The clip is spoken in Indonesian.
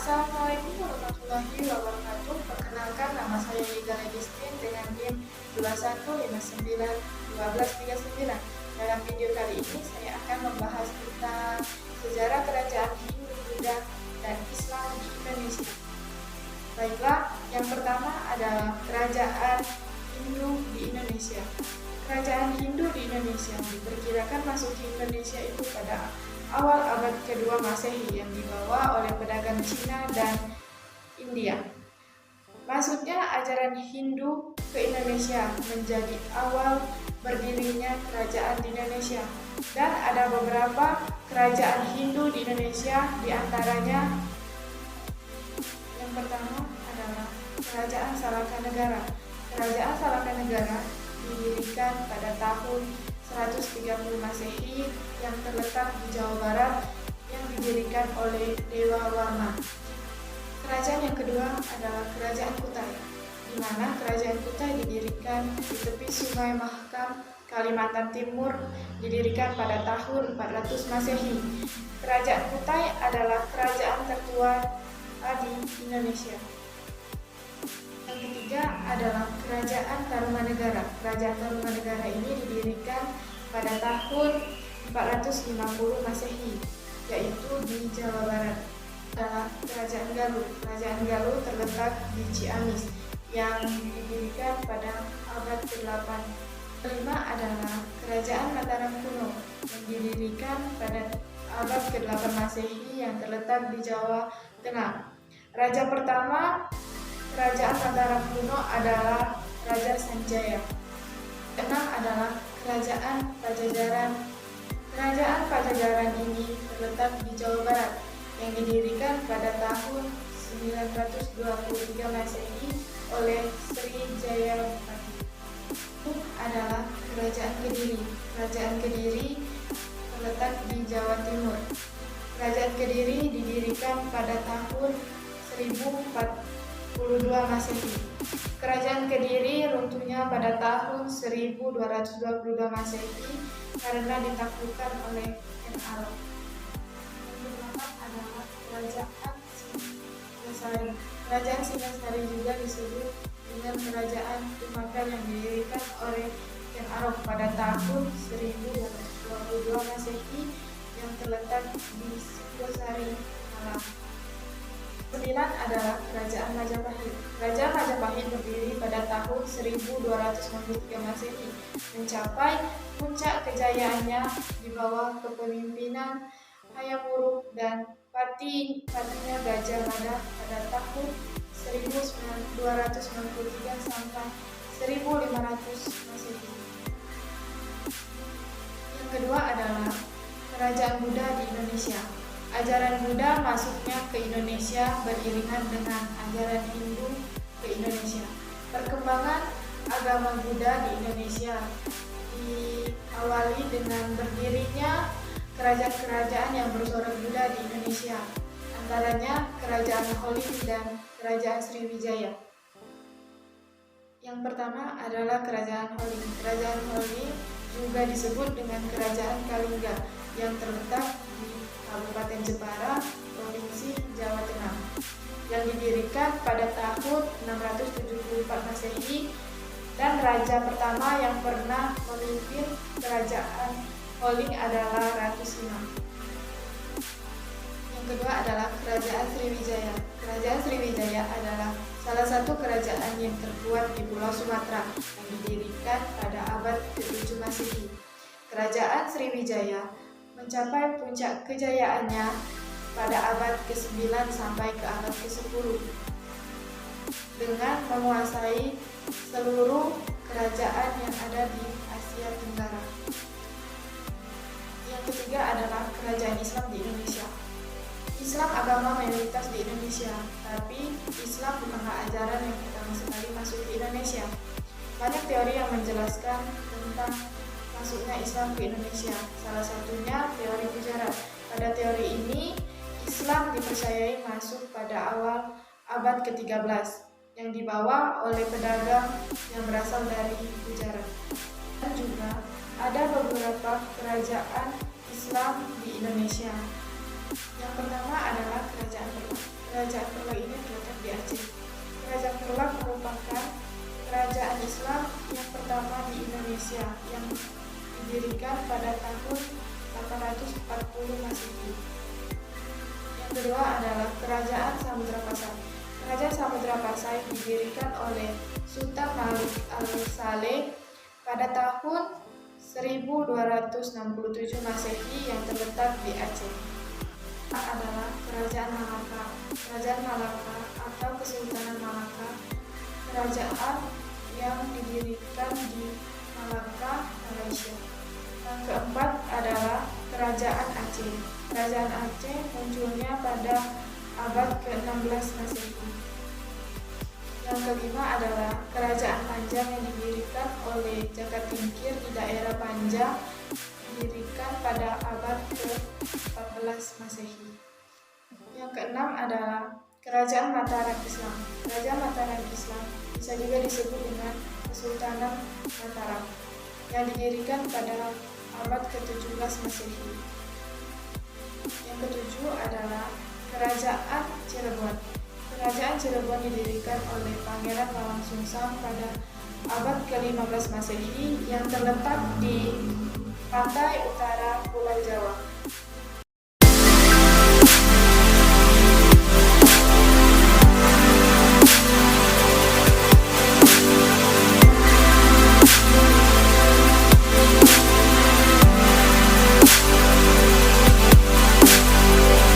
Assalamualaikum warahmatullahi wabarakatuh. Perkenalkan, nama saya Liga Legustin dengan NIM 21591239. Dalam video kali ini saya akan membahas tentang sejarah kerajaan Hindu, Buddha, dan Islam di Indonesia. Baiklah, yang pertama adalah kerajaan Hindu di Indonesia. Kerajaan Hindu di Indonesia diperkirakan masuk ke Indonesia itu pada awal abad kedua Masehi yang dibawa oleh pedagang Cina dan India. Masuknya ajaran Hindu ke Indonesia menjadi awal berdirinya kerajaan di Indonesia. Dan ada beberapa kerajaan Hindu di Indonesia, diantaranya yang pertama adalah Kerajaan Salaka-Negara. Kerajaan Salaka-Negara didirikan pada tahun 130 Masehi yang terletak di Jawa Barat yang didirikan oleh Dewa Warman. Kerajaan yang kedua adalah Kerajaan Kutai, di mana Kerajaan Kutai didirikan di tepi Sungai Mahakam, Kalimantan Timur, didirikan pada tahun 400 Masehi. Kerajaan Kutai adalah kerajaan tertua di Indonesia. Yang ketiga adalah Kerajaan Tarumanegara. Kerajaan Tarumanegara ini didirikan pada tahun 450 Masehi, yaitu di Jawa Barat. Adalah Kerajaan Galuh. Kerajaan Galuh terletak di Ciamis, yang didirikan pada abad ke-8. Kelima adalah Kerajaan Mataram Kuno, yang didirikan pada abad ke-8 Masehi yang terletak di Jawa Tengah. Raja pertama Kerajaan Mataram Kuno adalah Raja Sanjaya. Keenam adalah Kerajaan Pajajaran. Kerajaan Pajajaran ini terletak di Jawa Barat yang didirikan pada tahun 923 Masehi oleh Sri Jayapati. Itu adalah Kerajaan Kediri. Kerajaan Kediri terletak di Jawa Timur. Kerajaan Kediri didirikan pada tahun 1042 Masehi. Kerajaan Kediri runtuhnya pada tahun 1222 Masehi karena ditaklukkan oleh Ken Arok. Yang kedelapan adalah Kerajaan Singasari. Kerajaan Singasari juga disebut dengan Kerajaan Tumakan yang didirikan oleh Ken Arok pada tahun 1222 Masehi yang terletak di Singosari, Malang. 9 adalah Kerajaan Majapahit. Kerajaan Majapahit berdiri pada tahun 1293 Masehi, mencapai puncak kejayaannya di bawah kepemimpinan Hayam Wuruk dan patinya Gajah Mada pada tahun 1293 sampai 1500 Masehi. Yang kedua adalah Kerajaan Buddha di Indonesia. Ajaran Buddha masuknya ke Indonesia beriringan dengan ajaran Hindu ke Indonesia. Perkembangan agama Buddha di Indonesia diawali dengan berdirinya kerajaan-kerajaan yang bersorot Buddha di Indonesia, antaranya Kerajaan Holin dan Kerajaan Sriwijaya. Yang pertama adalah Kerajaan Holin. Kerajaan Holin juga disebut dengan Kerajaan Kalingga yang terletak di Kabupaten Jepara, Provinsi Jawa Tengah, yang didirikan pada tahun 674 Masehi, dan raja pertama yang pernah memimpin Kerajaan Holin adalah Ratu Sima. Yang kedua adalah Kerajaan Sriwijaya. Kerajaan Sriwijaya adalah salah satu kerajaan yang terkuat di Pulau Sumatera yang didirikan pada abad ke-7 Masehi. Kerajaan Sriwijaya mencapai puncak kejayaannya pada abad ke-9 sampai ke abad ke-10 dengan menguasai seluruh kerajaan yang ada di Asia Tenggara. Yang ketiga adalah Kerajaan Islam di Indonesia. Islam agama mayoritas di Indonesia, tapi Islam bukanlah ajaran yang pertama sekali masuk ke Indonesia. Banyak teori yang menjelaskan tentang masuknya Islam ke Indonesia. Salah satunya teori Gujarat. Pada teori ini, Islam dipercayai masuk pada awal abad ke-13 yang dibawa oleh pedagang yang berasal dari Gujarat. Dan juga ada beberapa kerajaan Islam di Indonesia. Yang pertama adalah Kerajaan Demak. kerajaan Perlak ini terletak di Aceh. Kerajaan Perlak merupakan kerajaan Islam yang pertama di Indonesia yang didirikan pada tahun 840 Masehi. Yang kedua adalah Kerajaan Samudra Pasai. Kerajaan Samudra Pasai didirikan oleh Sultan Malik Al-Saleh pada tahun 1267 Masehi yang terletak di Aceh. Adalah Kerajaan Malaka. Kerajaan Malaka atau Kesultanan Malaka, kerajaan yang didirikan di Malaka, Malaysia. Yang keempat adalah Kerajaan Aceh. Kerajaan Aceh munculnya pada abad ke-16 Masehi. Yang kelima adalah Kerajaan Panjang yang didirikan oleh Jakatingkir di daerah Panjang, didirikan pada abad ke-14 Masehi. Yang keenam adalah Kerajaan Mataram Islam. Kerajaan Mataram Islam bisa juga disebut dengan Kesultanan Mataram yang didirikan pada abad ke-17 Masehi. Yang ketujuh adalah Kerajaan Cirebon. Kerajaan Cirebon didirikan oleh Pangeran Lawang Sungsang pada abad ke-15 Masehi yang terletak di pantai utara Pulau Jawa.